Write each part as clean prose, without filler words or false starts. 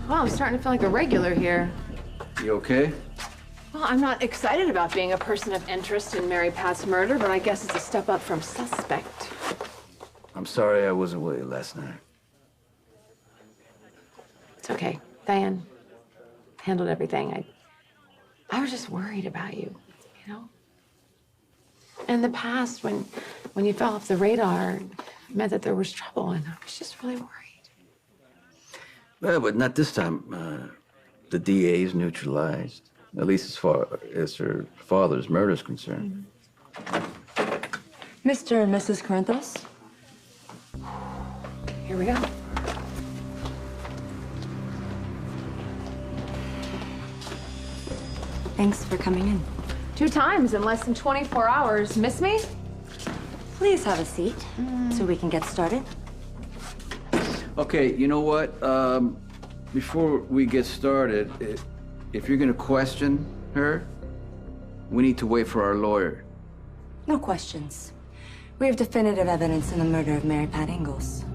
Well, I'm starting to feel like a regular here. You okay? Well, I'm not excited about being a person of interest in Mary Pat's murder, but I guess it's a step up from suspect. I'm sorry I wasn't with you last night. It's okay. Diane handled everything. I was just worried about you, you know? In the past, when you fell off the radar, it meant that there was trouble, and I was just really worried. Well, but not this time. The DA's neutralized, at least as far as her father's murder is concerned. Mr. and Mrs. Corinthos? Here we go. Thanks for coming in. 2 times in less than 24 hours. Miss me? Please have a seat so we can get started. Okay, you know what? Before we get started, if you're gonna question her, we need to wait for our lawyer. No questions. We have definitive evidence in the murder of Mary Pat Ingalls.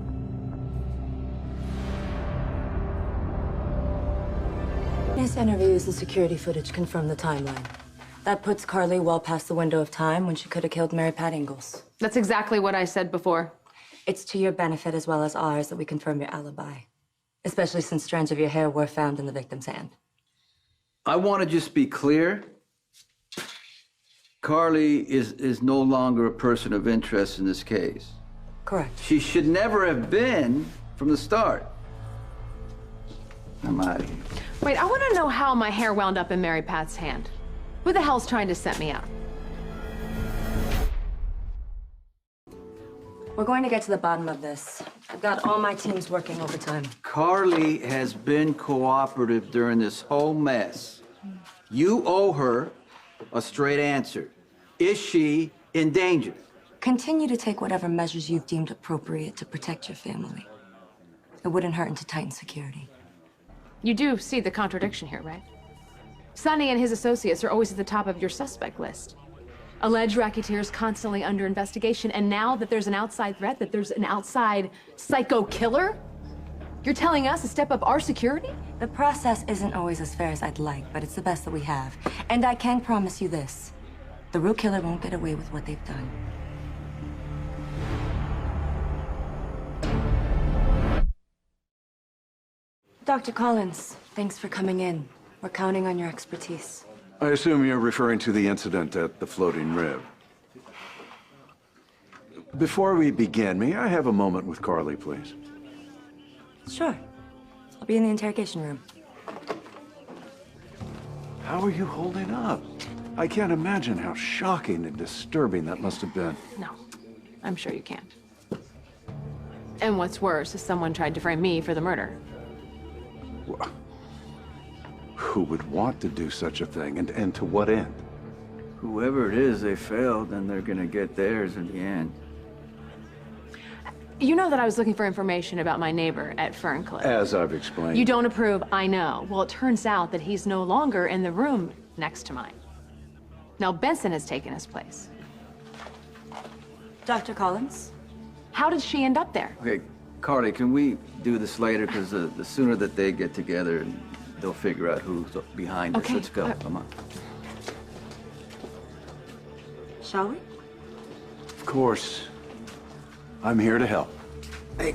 His interviews and security footage confirm the timeline. That puts Carly well past the window of time when she could have killed Mary Pat Ingalls. That's exactly what I said before. It's to your benefit as well as ours that we confirm your alibi, especially since strands of your hair were found in the victim's hand. I want to just be clear. Carly is no longer a person of interest in this case. Correct. She should never have been from the start. I'm out of here. Wait, I want to know how my hair wound up in Mary Pat's hand. Who the hell's trying to set me up? We're going to get to the bottom of this. I've got all my teams working overtime. Carly has been cooperative during this whole mess. You owe her a straight answer. Is she in danger? Continue to take whatever measures you've deemed appropriate to protect your family. It wouldn't hurt to tighten security. You do see the contradiction here, right? Sonny and his associates are always at the top of your suspect list. Alleged racketeers constantly under investigation, and now that there's an outside threat, that there's an outside psycho killer, you're telling us to step up our security? The process isn't always as fair as I'd like, but it's the best that we have. And I can promise you this. The real killer won't get away with what they've done. Dr. Collins, thanks for coming in. We're counting on your expertise. I assume you're referring to the incident at the Floating Rib. Before we begin, may I have a moment with Carly, please? Sure. I'll be in the interrogation room. How are you holding up? I can't imagine how shocking and disturbing that must have been. No, I'm sure you can't. And what's worse is someone tried to frame me for the murder. Who would want to do such a thing, and to what end? Whoever it is, they failed, and they're gonna get theirs in the end. You know that I was looking for information about my neighbor at Ferncliff. As I've explained. You don't approve, I know. Well, it turns out that he's no longer in the room next to mine. Now, Benson has taken his place. Dr. Collins? How did she end up there? Okay, Carly, can we do this later? Because the sooner that they get together, they'll figure out who's behind this. Okay. Let's go. Come on. Shall we? Of course. I'm here to help.